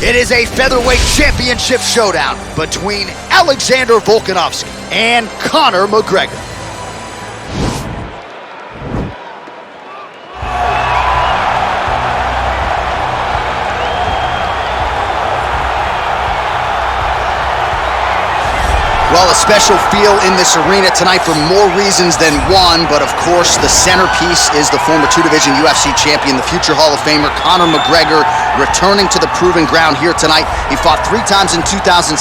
It is a featherweight championship showdown between Alexander Volkanovski and Conor McGregor. Well, a special feel in this arena tonight for more reasons than one, but of course the centerpiece is the former two-division UFC champion, the future Hall of Famer Conor McGregor, returning to the proving ground here tonight. He fought 3 times in 2016,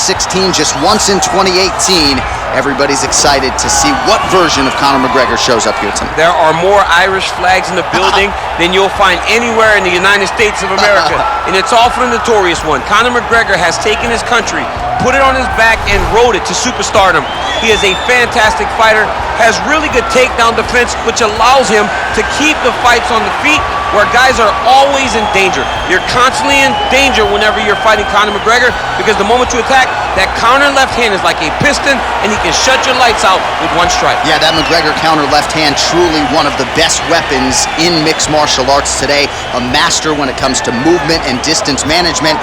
just once in 2018. Everybody's excited to see what version of Conor McGregor shows up here tonight. There are more Irish flags in the building than you'll find anywhere in the United States of America, and it's all for the notorious one. Conor McGregor has taken his country, put it on his back, and rode it to superstardom. He is a fantastic fighter, has really good takedown defense, which allows him to keep the fights on the feet where guys are always in danger. You're constantly in danger whenever you're fighting Conor McGregor, because the moment you attack, that counter left hand is like a piston, and he can shut your lights out with one strike. Yeah, that McGregor counter left hand, truly one of the best weapons in mixed martial arts today. A master when it comes to movement and distance management,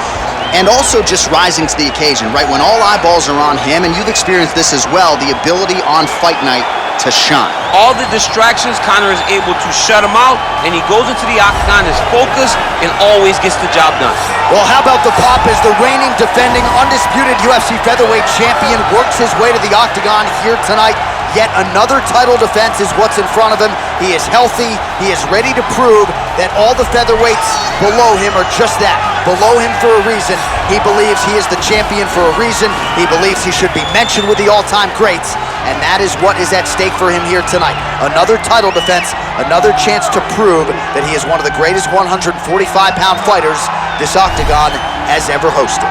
and also just rising to the occasion, right? When all eyeballs are on him, and you've experienced this as well, the ability on fight night to shine. All the distractions, Conor is able to shut them out, and he goes into the octagon as focused and always gets the job done. Well, how about the pop as the reigning, defending, undisputed UFC featherweight champion works his way to the octagon here tonight. Yet another title defense is what's in front of him. He is healthy. He is ready to prove that all the featherweights below him are just that, below him for a reason. He believes he is the champion for a reason. He believes he should be mentioned with the all-time greats, and that is what is at stake for him here tonight. Another title defense, another chance to prove that he is one of the greatest 145-pound fighters this octagon has ever hosted.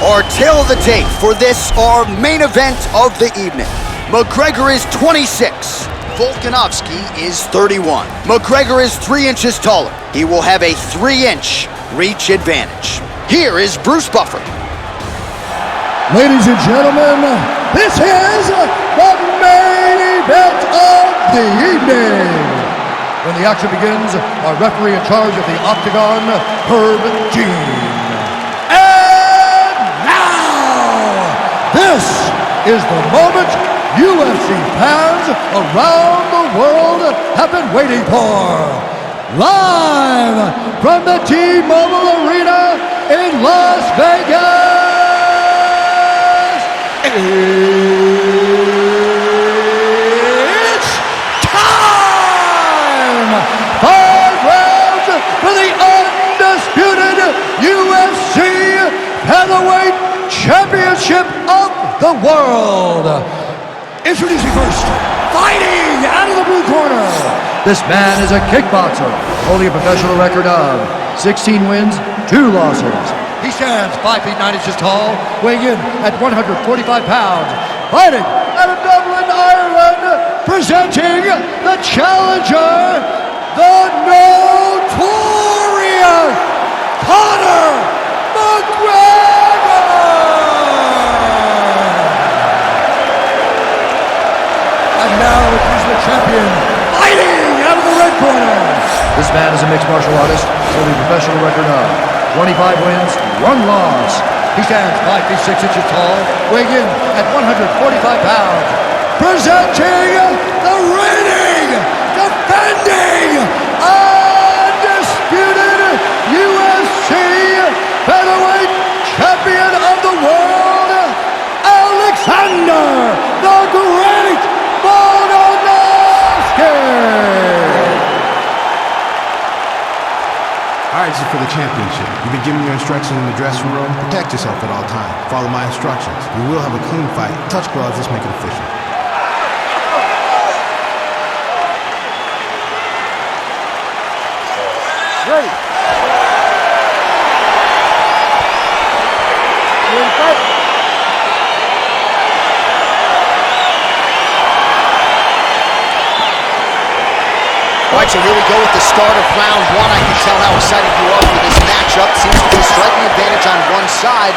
Our tale of the tape for this, our main event of the evening. McGregor is 26. Volkanovski is 31. McGregor is 3 inches taller. He will have a 3-inch reach advantage. Here is Bruce Buffer. Ladies and gentlemen, this is the main event of the evening. When the action begins, our referee in charge of the octagon, Herb Dean. This is the moment UFC fans around the world have been waiting for. Live from the T-Mobile Arena in Las Vegas, it's time! 5 rounds for the undisputed UFC Featherweight Championship of the world. Introducing first, fighting out of the blue corner. This man is a kickboxer, holding a professional record of 16 wins, 2 losses. He stands 5 feet 9 inches tall, weighing in at 145 pounds. Fighting out of Dublin, Ireland, presenting the challenger, the notorious Conor McGregor. And now he's the champion, fighting out of the red corner. This man is a mixed martial artist, holding a professional record of 25 wins, 1 loss. He stands 5 feet 6 inches tall, weighing in at 145 pounds. Presenting the reigning, defending, undisputed UFC featherweight champion of the world, Alexander the Great Volkanovski! All right, this is for the championship. You've been giving your instructions in the dressing room. Protect yourself at all times. Follow my instructions. We will have a clean fight. Touch gloves, let's make it official. Ready. You ready to fight? All right, so here we go with the start of round 1. I can tell how excited you are for this matchup. Seems to be a striking advantage on one side.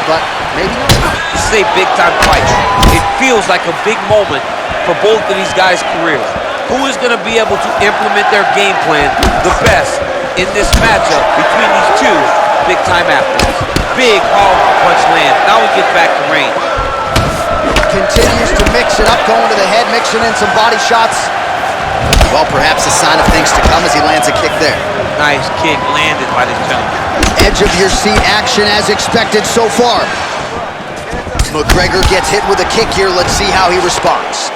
a big-time fight. It feels like a big moment for both of these guys' careers. Who is going to be able to implement their game plan the best in this matchup between these two big-time athletes? Big, powerful punch lands. Now we get back to range. Continues to mix it up, going to the head, mixing in some body shots. Well, perhaps a sign of things to come as he lands a kick there. Nice kick landed by this gentleman. Edge of your seat action as expected so far. McGregor gets hit with a kick here. Let's see how he responds.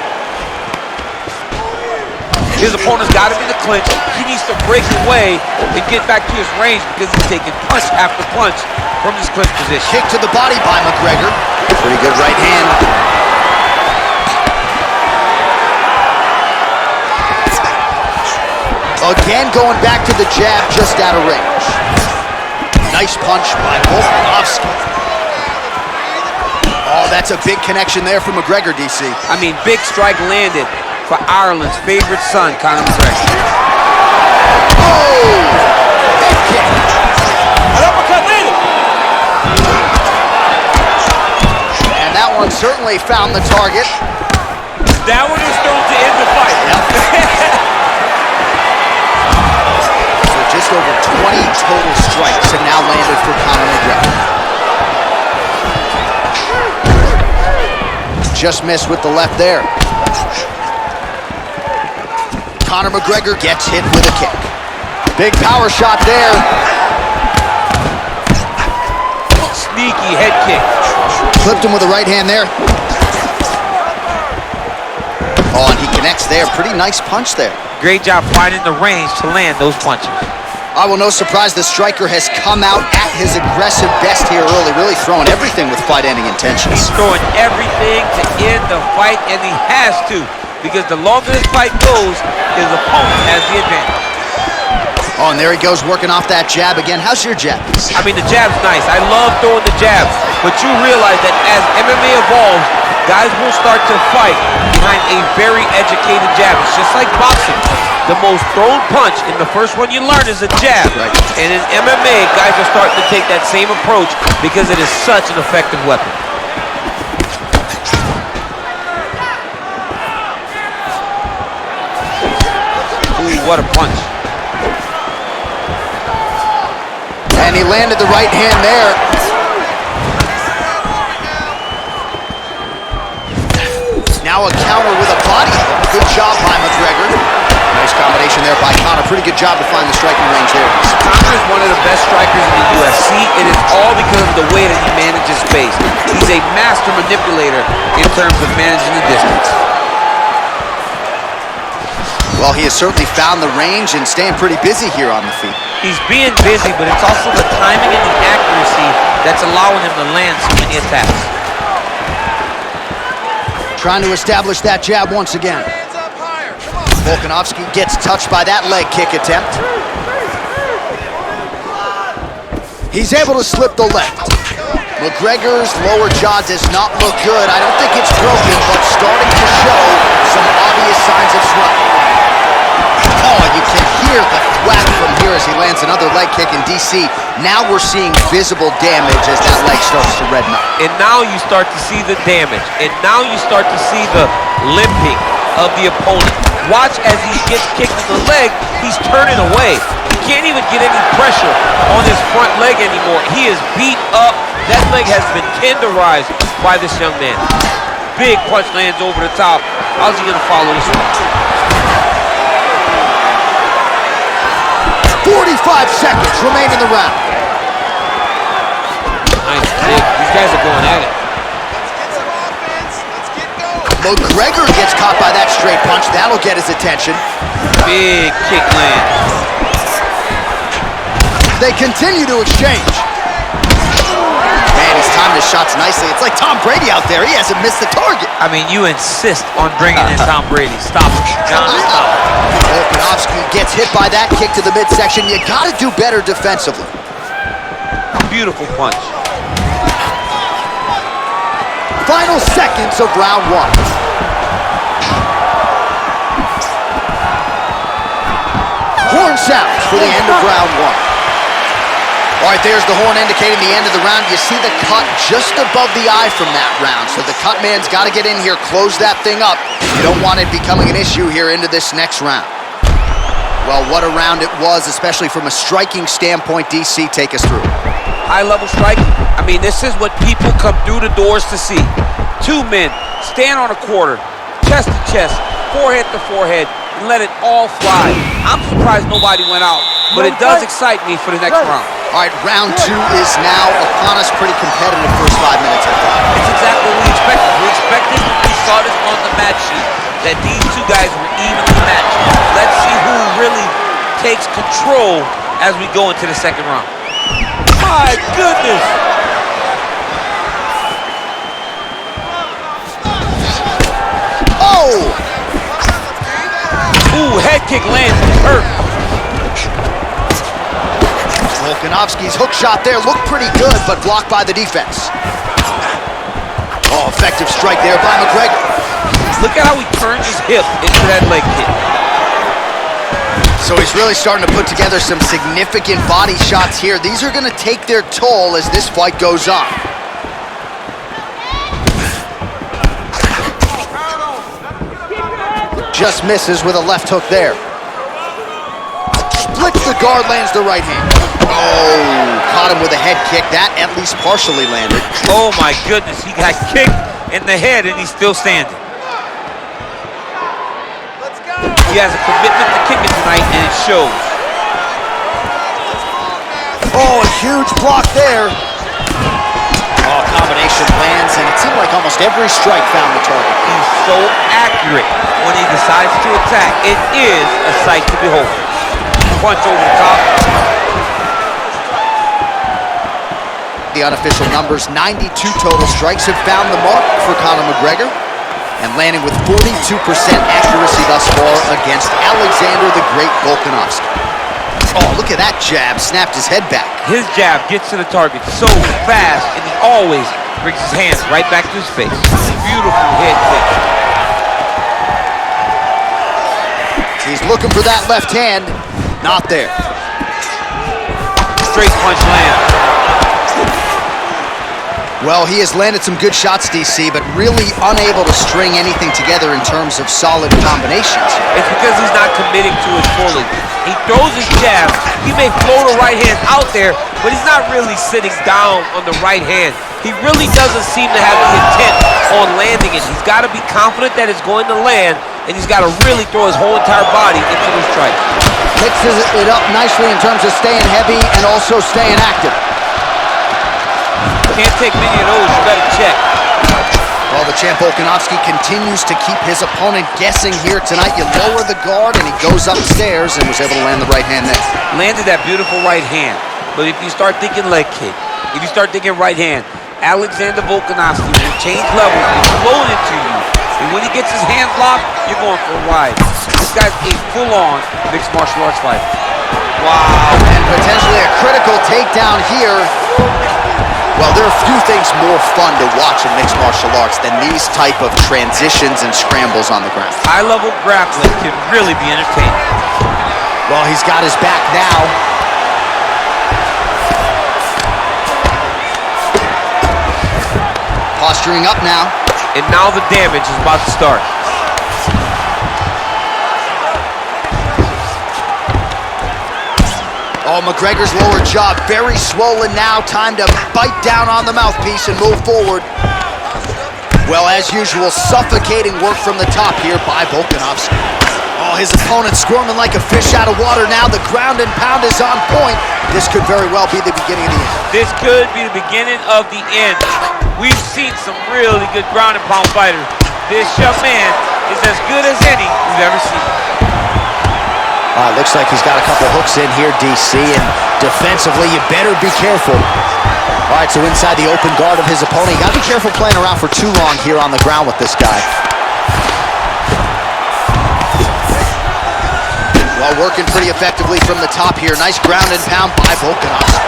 His opponent's got him in the clinch. He needs to break away and get back to his range because he's taking punch after punch from this clinch position. Kick to the body by McGregor. Pretty good right hand. Again going back to the jab just out of range. Nice punch by Volkanovski. Oh, that's a big connection there for McGregor, DC. I mean, big strike landed for Ireland's favorite son, Conor McGregor. Oh! Head kick. An uppercut landed. And that one certainly found the target. That one was thrown to end the fight. Yep. So just over 20 total strikes have now landed for Conor McGregor. Just missed with the left there. Conor McGregor gets hit with a kick. Big power shot there. Sneaky head kick. Clipped him with the right hand there. Oh, and he connects there. Pretty nice punch there. Great job finding the range to land those punches. Well, no surprise the striker has come out at his aggressive best here early, really throwing everything with fight-ending intentions. He's throwing everything to end the fight, and he has to, because the longer this fight goes, his opponent has the advantage. Oh, and there he goes working off that jab again. How's your jab? I mean, the jab's nice. I love throwing the jabs, but you realize that as MMA evolves, guys will start to fight behind a very educated jab. It's just like boxing. The most thrown punch, and the first one you learn is a jab. Right. And in MMA, guys are starting to take that same approach because it is such an effective weapon. Ooh, what a punch. And he landed the right hand there. Now a counter with a body. Good job by McGregor. Nice combination there by Conor. Pretty good job to find the striking range there. Conor is one of the best strikers in the UFC. It is all because of the way that he manages space. He's a master manipulator in terms of managing the distance. Well, he has certainly found the range and staying pretty busy here on the feet. He's being busy, but it's also the timing and the accuracy that's allowing him to land so many attacks. Trying to establish that jab once again. Volkanovski gets touched by that leg kick attempt. He's able to slip the left. McGregor's lower jaw does not look good. I don't think it's broken, but starting to show some obvious signs of swelling. Oh, you can hear the thwack from here as he lands another leg kick in DC. Now we're seeing visible damage as that leg starts to redden up. And now you start to see the damage. And now you start to see the limping of the opponent. Watch as he gets kicked in the leg, he's turning away. He can't even get any pressure on his front leg anymore. He is beat up. That leg has been tenderized by this young man. Big punch lands over the top. How's he gonna follow this one? 45 seconds remain in the round. Nice kick. These guys are going at it. McGregor gets caught by that straight punch. That'll get his attention. Big kick land. They continue to exchange. Man, he's timed his shots nicely. It's like Tom Brady out there. He hasn't missed the target. I mean, you insist on bringing in Tom Brady. Stop it. John, stop it. Volkanovski gets hit by that kick to the midsection. You gotta do better defensively. Beautiful punch. Final seconds of round one. Horn sounds for the end of round one. All right, there's the horn indicating the end of the round. You see the cut just above the eye from that round. So the cut man's got to get in here, close that thing up. You don't want it becoming an issue here into this next round. Well, what a round it was, especially from a striking standpoint. DC, take us through. High-level striking. I mean, this is what people come through the doors to see. Two men stand on a quarter, chest to chest, forehead to forehead, and let it all fly. I'm surprised nobody went out, but it does excite me for the next round. All right, round two is now upon us. Pretty competitive first 5 minutes, I thought. It's exactly what we expected. We expected when we saw this on the match sheet that these two guys were evenly matched. Let's see who really takes control as we go into the second round. My goodness! Oh! Ooh, head kick lands. Hurt. Volkanovski's hook shot there looked pretty good, but blocked by the defense. Oh, effective strike there by McGregor. Look at how he turns his hip into that leg kick. So he's really starting to put together some significant body shots here. These are going to take their toll as this fight goes on. Just misses with a left hook there. Splits the guard, lands the right hand. Oh, caught him with a head kick. That at least partially landed. Oh my goodness, he got kicked in the head and he's still standing. He has a commitment to kicking tonight and it shows. Oh, a huge block there. Oh, combination lands, and it seemed like almost every strike found the target. He's so accurate when he decides to attack. It is a sight to behold. Punch over the top. The unofficial numbers, 92 total strikes have found the mark for Conor McGregor, and landing with 42% accuracy thus far against Alexander the Great Volkanovski. Oh, look at that jab, snapped his head back. His jab gets to the target so fast, and he always brings his hands right back to his face. Beautiful head kick. He's looking for that left hand, not there. Straight punch lands. Well, he has landed some good shots, DC, but really unable to string anything together in terms of solid combinations. It's because he's not committing to it fully. He throws his jab. He may float a right hand out there, but he's not really sitting down on the right hand. He really doesn't seem to have the intent on landing it. He's got to be confident that it's going to land, and he's got to really throw his whole entire body into the strike. Mixes it up nicely in terms of staying heavy and also staying active. Can't take many of those, you better check. Well, the champ Volkanovski continues to keep his opponent guessing here tonight. You lower the guard and he goes upstairs and was able to land the right hand there. Landed that beautiful right hand. But if you start thinking leg kick, if you start thinking right hand, Alexander Volkanovski will change levels and float into you. And when he gets his hands locked, you're going for a ride. This guy's a full-on mixed martial arts fighter. Wow, and potentially a critical takedown here. Well, there are few things more fun to watch in mixed martial arts than these type of transitions and scrambles on the ground. High-level grappling can really be entertaining. Well, he's got his back now. Posturing up now. And now the damage is about to start. Oh, McGregor's lower jaw very swollen now. Time to bite down on the mouthpiece and move forward. Well, as usual, suffocating work from the top here by Volkanovski. Oh, his opponent squirming like a fish out of water now. The ground and pound is on point. This could very well be the beginning of the end. This could be the beginning of the end. We've seen some really good ground and pound fighters. This young man is as good as any we've ever seen. Looks like he's got a couple hooks in here, DC, and defensively, you better be careful. All right, so inside the open guard of his opponent, you gotta be careful playing around for too long here on the ground with this guy. Well, working pretty effectively from the top here. Nice ground and pound by Volkanovski.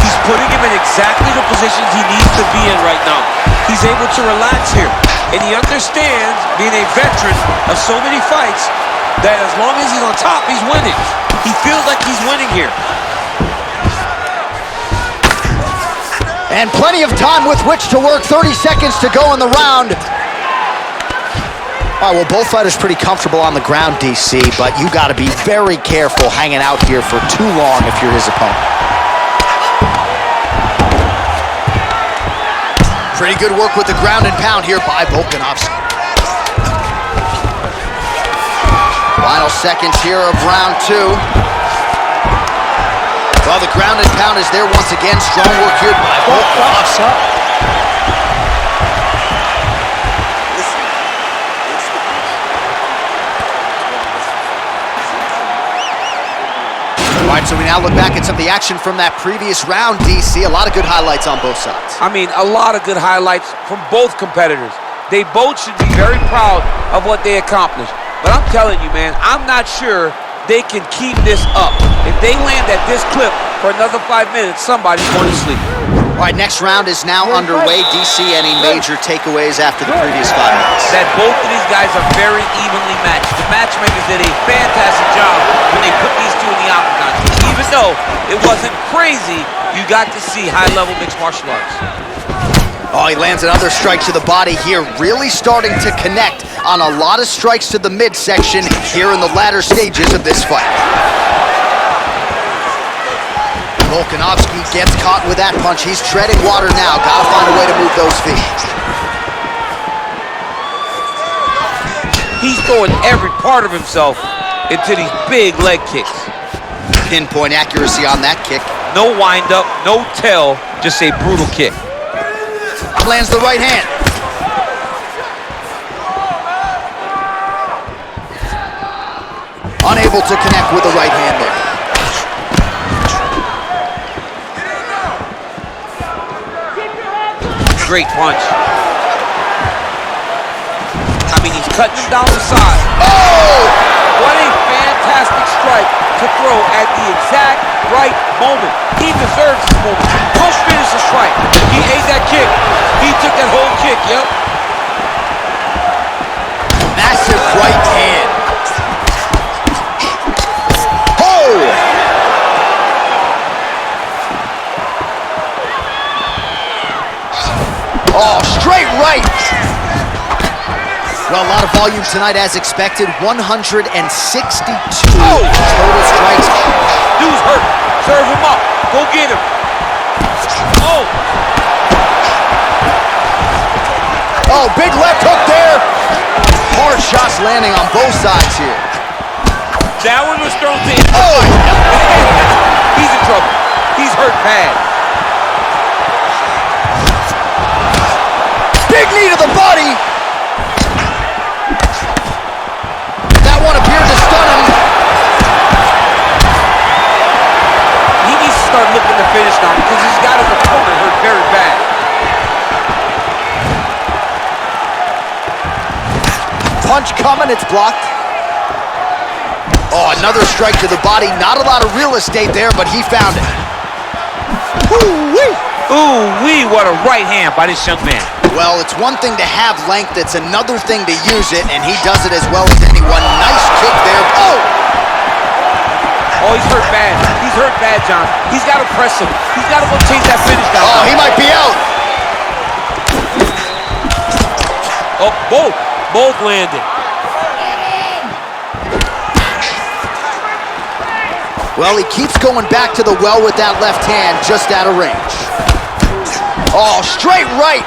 He's putting him in exactly the positions he needs to be in right now. He's able to relax here, and he understands, being a veteran of so many fights, that as long as he's on top, he's winning. He feels like he's winning here. And plenty of time with which to work. 30 seconds to go in the round. All right, well, both fighters pretty comfortable on the ground, DC, but you got to be very careful hanging out here for too long if you're his opponent. Pretty good work with the ground and pound here by Volkanovski. Final seconds here of round 2. Well, the ground and pound is there once again. Strong work here by Volkanovski. All right, so we now look back at some of the action from that previous round, DC. A lot of good highlights on both sides. I mean, a lot of good highlights from both competitors. They both should be very proud of what they accomplished. But I'm telling you, man, I'm not sure they can keep this up. If they land at this clip for another 5 minutes, somebody's going to sleep. All right, next round is now underway. DC, any major takeaways after the previous 5 minutes? That both of these guys are very evenly matched. The matchmakers did a fantastic job when they put these two in the octagon. Even though it wasn't crazy, you got to see high-level mixed martial arts. Oh, he lands another strike to the body here, really starting to connect on a lot of strikes to the midsection here in the latter stages of this fight. Volkanovski gets caught with that punch. He's treading water now. Gotta find a way to move those feet. He's throwing every part of himself into these big leg kicks. Pinpoint accuracy on that kick. No wind-up, no tell, just a brutal kick. Lands the right hand. Unable to connect with the right hand there. Great punch. I mean, he's cutting him down the side. Oh! What a fantastic strike to throw at the exact right moment. He deserves this moment. Push finish the strike. He ate that kick. He took that whole kick, yep. Massive right hand. Oh! Oh, straight right. Well, a lot of volume tonight as expected. 162 total strikes. Dude's hurt. Serve him up. Go get him. Oh! Oh, big left hook there. Hard shots landing on both sides here. That one was thrown to him. Oh! He's in trouble. He's hurt bad. Big knee to the body. That one appeared to stun him. He needs to start looking to finish now because he's got his opponent hurt very bad. Punch coming, it's blocked. Oh, another strike to the body. Not a lot of real estate there, but he found it. Woo-wee! Ooh-wee, what a right hand by this young man. Well, it's one thing to have length, it's another thing to use it, and he does it as well as anyone. Nice kick there. Oh! Oh, he's hurt bad. He's hurt bad, John. He's got to press him. He's got to go chase that finish down. Oh, he might be out. Oh, both landed. Well, he keeps going back to the well with that left hand, just out of range. Oh, straight right.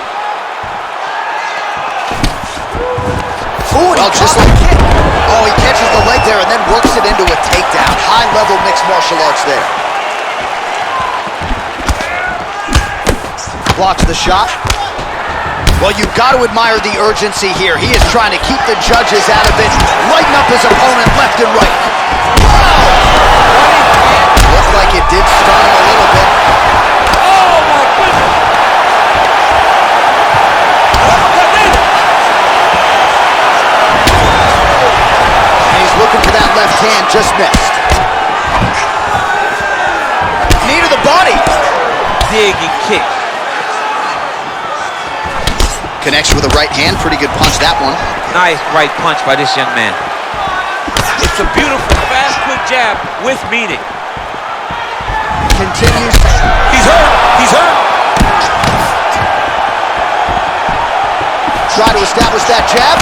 Ooh, well, just like kick. Oh, he catches the leg there and then works it into a takedown. High-level mixed martial arts there. Blocks the shot. Well, you've got to admire the urgency here. He is trying to keep the judges out of it, lighten up his opponent left and right. Wow! Looked like it did stun him a little bit. Oh, my goodness! And he's looking for that left hand, just missed. Knee to the body. Dig and kick. Connects with a right hand, pretty good punch, that one. Nice right punch by this young man. It's a beautiful, fast, quick jab with meaning. Continues. He's hurt. He's hurt. try to establish that jab.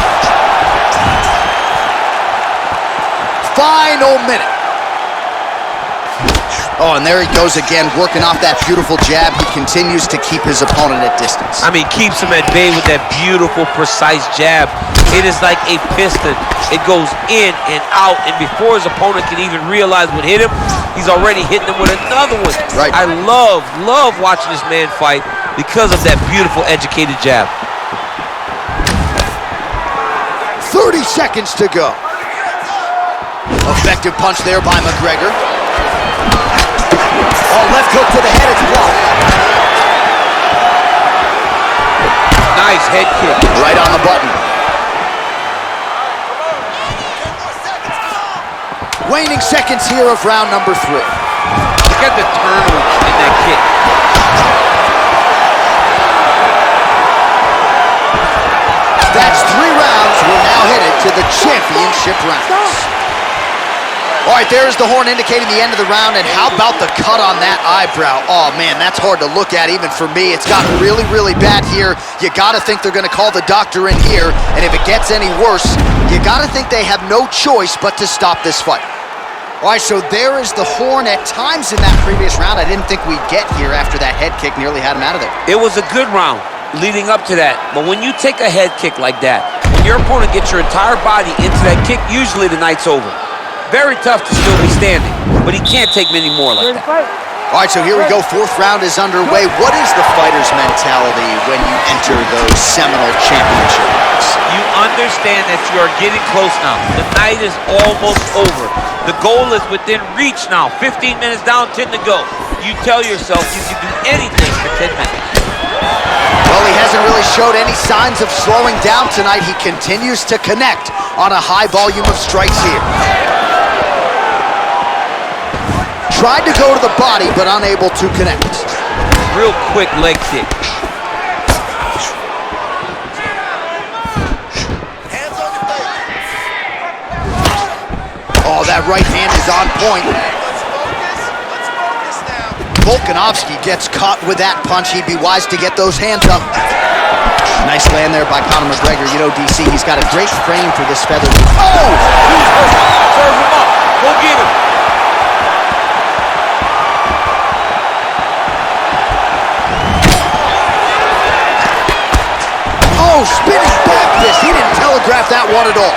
Final minute. Oh, and there he goes again, working off that beautiful jab. He continues to keep his opponent at distance. I mean, keeps him at bay with that beautiful, precise jab. It is like a piston. It goes in and out, and before his opponent can even realize what hit him, he's already hitting him with another one. Right. I love watching this man fight because of that beautiful, educated jab. 30 seconds to go. Effective punch there by McGregor. Oh, left hook to the head, it's blocked. Nice head kick. Right on the button. Waning seconds here of round number 3. Look at the turn in that kick. That's 3 rounds. We're now headed to the championship rounds. All right, there's the horn indicating the end of the round, and how about the cut on that eyebrow? Oh, man, that's hard to look at even for me. It's gotten really, really bad here. You got to think they're going to call the doctor in here, and if it gets any worse, you got to think they have no choice but to stop this fight. All right, so there is the horn. At times in that previous round, I didn't think we'd get here after that head kick nearly had him out of there. It was a good round leading up to that, but when you take a head kick like that, when your opponent gets your entire body into that kick, usually the night's over. Very tough to still be standing, but he can't take many more like that. All right, so here we go. 4th round is underway. What is the fighter's mentality when you enter those seminal championship rounds? You understand that you are getting close now. The night is almost over. The goal is within reach now. 15 minutes down, 10 to go. You tell yourself you can do anything for 10 minutes. Well, he hasn't really showed any signs of slowing down tonight. He continues to connect on a high volume of strikes here. Tried to go to the body, but unable to connect. Real quick leg kick. Oh, that right hand is on point. Volkanovski gets caught with that punch. He'd be wise to get those hands up. Nice land there by Conor McGregor. You know, DC, he's got a great frame for this featherweight. Oh! Serve him up. Go get him. Oh, spinning back fist. He didn't telegraph that one at all.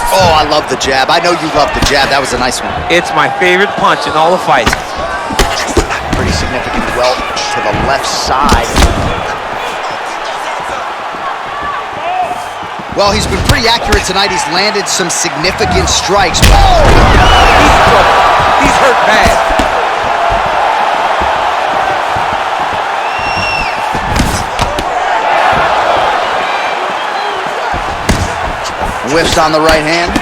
Oh, I love the jab. I know you love the jab. That was a nice one. It's my favorite punch in all the fights. Pretty significant welt to the left side. Well, he's been pretty accurate tonight. He's landed some significant strikes. He's in trouble. He's hurt bad. Whiffs on the right hand.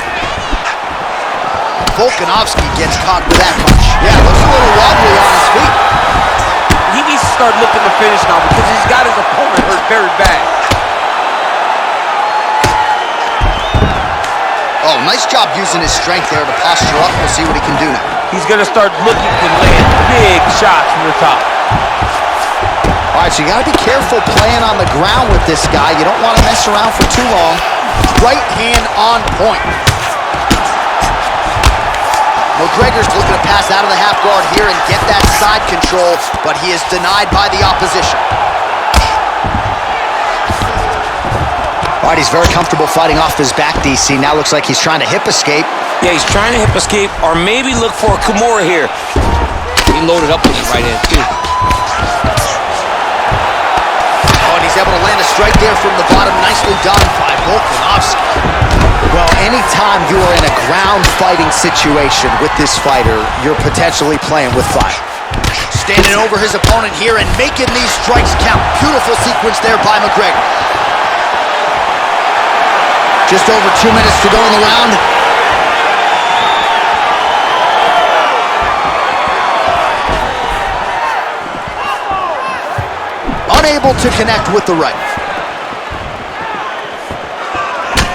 Volkanovski gets caught with that punch. Yeah, looks a little wobbly on his feet. He needs to start looking to finish now because he's got his opponent hurt very bad. Oh, nice job using his strength there to posture up. We'll see what he can do now. He's going to start looking to land big shots from the top. All right, so you got to be careful playing on the ground with this guy. You don't want to mess around for too long. Right hand on point. McGregor's looking to pass out of the half guard here and get that side control, but he is denied by the opposition. All right, he's very comfortable fighting off his back, DC. Now looks like he's trying to hip escape. Yeah, he's trying to hip escape or maybe look for a Kamaru here. He loaded up with his right hand, too. Able to land a strike there from the bottom. Nicely done by Volkanovski. Well, anytime you are in a ground fighting situation with this fighter, you're potentially playing with fire. Standing over his opponent here and making these strikes count. Beautiful sequence there by McGregor. Just over 2 minutes to go in the round. Unable to connect with the right.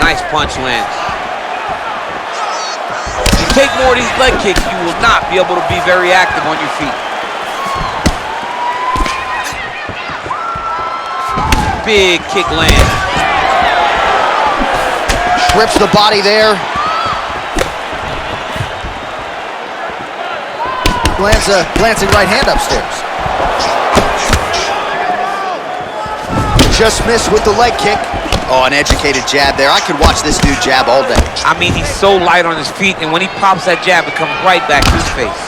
Nice punch lands. If you take more of these leg kicks, you will not be able to be very active on your feet. Big kick land. Trips the body there. Lands a glancing right hand upstairs. Just missed with the leg kick. Oh, an educated jab there. I could watch this dude jab all day. I mean, he's so light on his feet, and when he pops that jab, it comes right back to his face.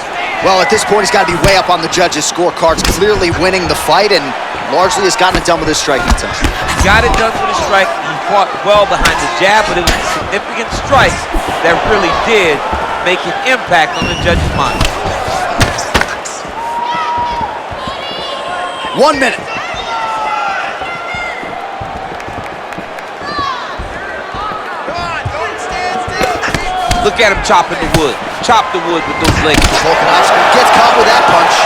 Well, at this point, he's got to be way up on the judges' scorecards, clearly winning the fight, and largely has gotten it done with his striking tonight. He got it done with his strike. He fought well behind the jab, but it was a significant strike that really did make an impact on the judges' mind. 1 minute. Look at him chopping the wood. Chop the wood with those legs. Volkanovski gets caught with that punch.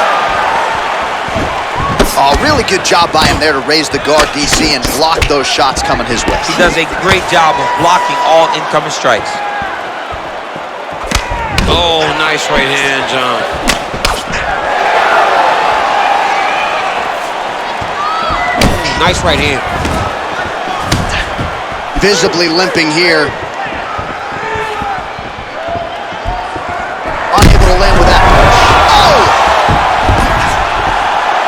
Oh, really good job by him there to raise the guard, DC, and block those shots coming his way. He does a great job of blocking all incoming strikes. Oh, nice right hand, John. Nice right hand. Visibly limping here. Unable to land with that punch. Oh!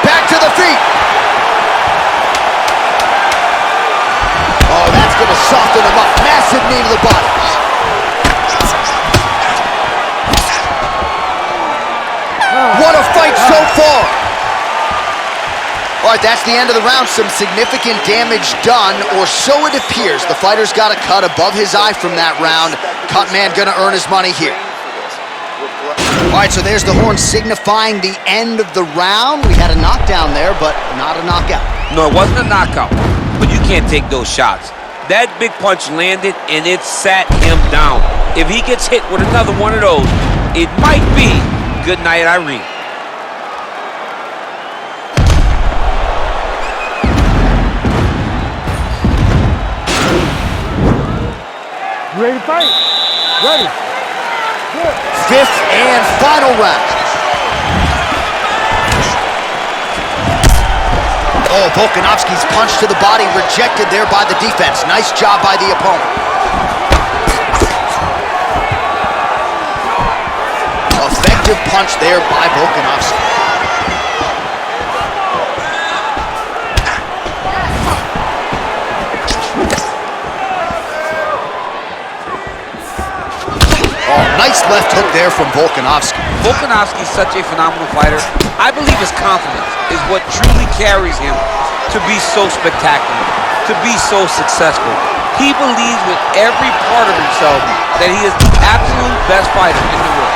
Back to the feet. Oh, that's going to soften him up. Massive knee to the body. What a fight so far. All right, that's the end of the round. Some significant damage done, or so it appears. The fighter's got a cut above his eye from that round. Cut man gonna earn his money here. All right, so there's the horn signifying the end of the round. We had a knockdown there, but not a knockout. No, it wasn't a knockout, but you can't take those shots. That big punch landed, and it sat him down. If he gets hit with another one of those, it might be good night, Irene. You ready to fight? Ready. Good. Fifth and final round. Oh, Volkanovski's punch to the body rejected there by the defense. Nice job by the opponent. Effective punch there by Volkanovski. Oh, nice left hook there from Volkanovski. Volkanovski is such a phenomenal fighter. I believe his confidence is what truly carries him to be so spectacular, to be so successful. He believes with every part of himself that he is the absolute best fighter in the world.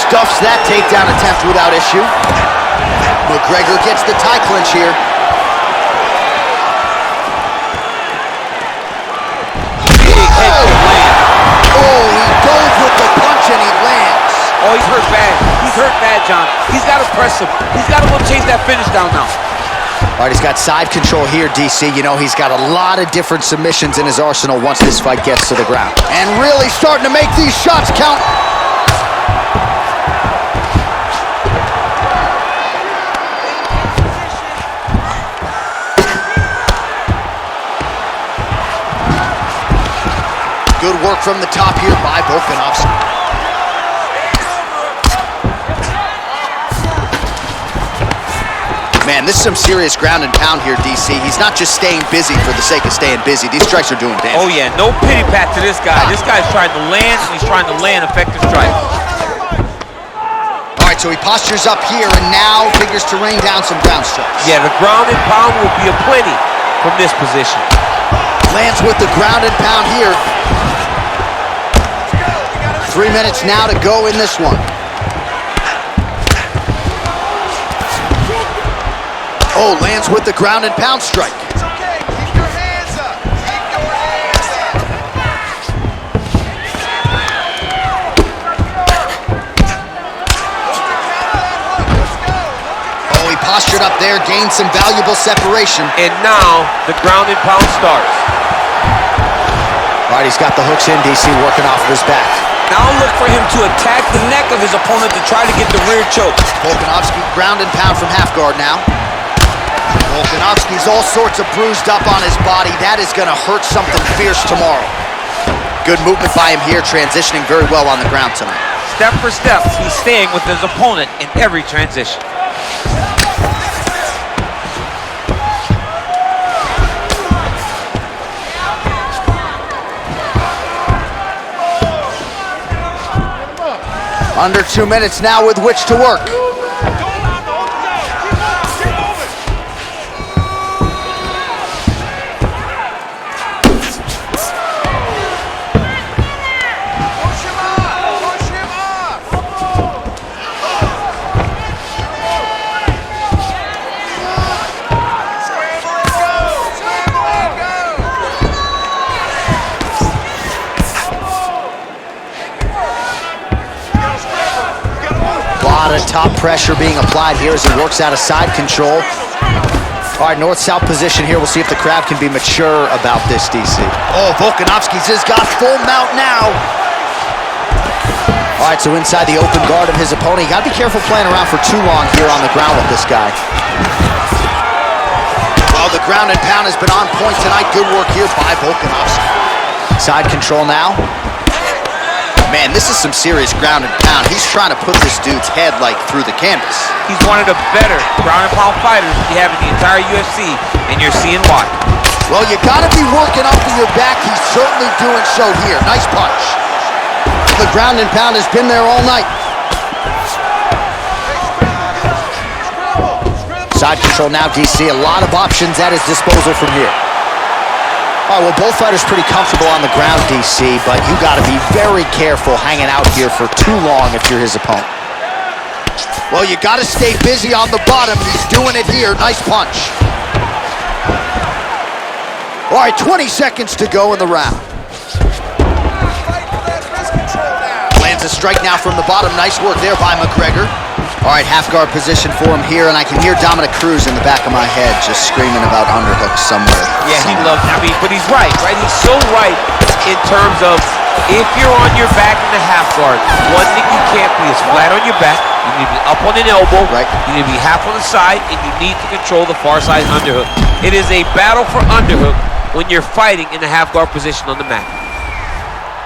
Stuffs that takedown attempt without issue. McGregor gets the tie clinch here. Big head kick land. Oh, he goes with the punch and he lands. Oh, he's hurt bad. He's hurt bad, John. He's got to press him. He's got to go chase that finish down now. All right, he's got side control here, DC. You know, he's got a lot of different submissions in his arsenal once this fight gets to the ground. And really starting to make these shots count. Good work from the top here by Volkanovski. Man, this is some serious ground and pound here, DC. He's not just staying busy for the sake of staying busy. These strikes are doing damage. Oh, yeah. No pity pat to this guy. This guy's trying to land, and he's trying to land effective strikes. All right, so he postures up here and now figures to rain down some ground strikes. Yeah, the ground and pound will be aplenty from this position. Lands with the ground and pound here. 3 minutes now to go in this one. Oh, lands with the ground and pound strike. It's okay. Keep your hands up. Keep your hands up. Oh, he postured up there, gained some valuable separation. And now the ground and pound starts. All right, he's got the hooks in, DC, working off of his back. Now look for him to attack the neck of his opponent to try to get the rear choke. Volkanovski ground and pound from half guard now. Volkanovski's all sorts of bruised up on his body. That is gonna hurt something fierce tomorrow. Good movement by him here, transitioning very well on the ground tonight. Step for step, he's staying with his opponent in every transition. Under 2 minutes now with which to work. Top pressure being applied here as he works out of side control. All right, north-south position here. We'll see if the crowd can be mature about this, DC. Oh, Volkanovski's has got full mount now. All right, so inside the open guard of his opponent. You gotta be careful playing around for too long here on the ground with this guy. Well, the ground and pound has been on point tonight. Good work here by Volkanovski. Side control now. Man, this is some serious ground and pound. He's trying to put this dude's head, like, through the canvas. He's one of the better ground and pound fighters we have in the entire UFC, and you're seeing why. Well, you gotta be working up to your back. He's certainly doing so here. Nice punch. The ground and pound has been there all night. Side control now, DC. A lot of options at his disposal from here. All right, well, both fighters pretty comfortable on the ground, DC, but you got to be very careful hanging out here for too long if you're his opponent. Well, you got to stay busy on the bottom. He's doing it here. Nice punch. All right, 20 seconds to go in the round. Lands a strike now from the bottom. Nice work there by McGregor. All right, half guard position for him here, and I can hear Dominic Cruz in the back of my head just screaming about underhooks somewhere. Yeah, he loves, but he's right? He's so right in terms of if you're on your back in the half guard, one thing you can't be is flat on your back. You need to be up on an elbow. Right. You need to be half on the side, and you need to control the far side underhook. It is a battle for underhook when you're fighting in the half guard position on the mat.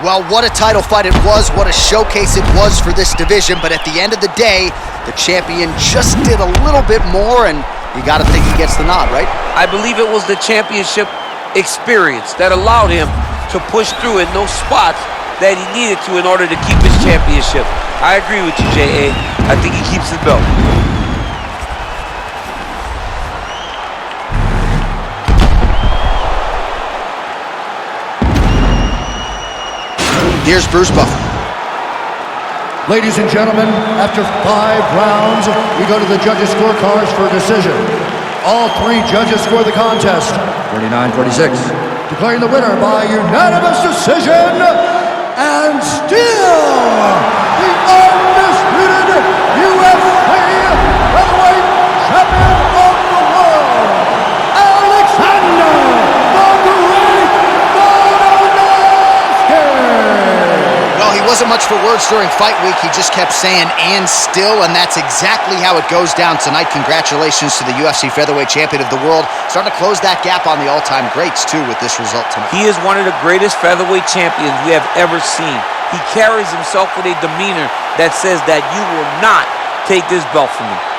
Well, what a title fight it was, what a showcase it was for this division, but at the end of the day, the champion just did a little bit more, and you got to think he gets the nod, right? I believe it was the championship experience that allowed him to push through in those spots that he needed to in order to keep his championship. I agree with you, J.A. I think he keeps his belt. Here's Bruce Buffer. Ladies and gentlemen, after 5 rounds, we go to the judges' scorecards for a decision. All 3 judges score the contest. 49-46. Declaring the winner by unanimous decision, and still the undisputed UFC Featherweight Champion of the World, Alexander the Great Volkanovski. Well, he wasn't much for words during fight week. He just kept saying, and still, and that's exactly how it goes down tonight. Congratulations to the UFC Featherweight Champion of the World. Starting to close that gap on the all-time greats, too, with this result tonight. He is one of the greatest featherweight champions we have ever seen. He carries himself with a demeanor that says that you will not take this belt from him.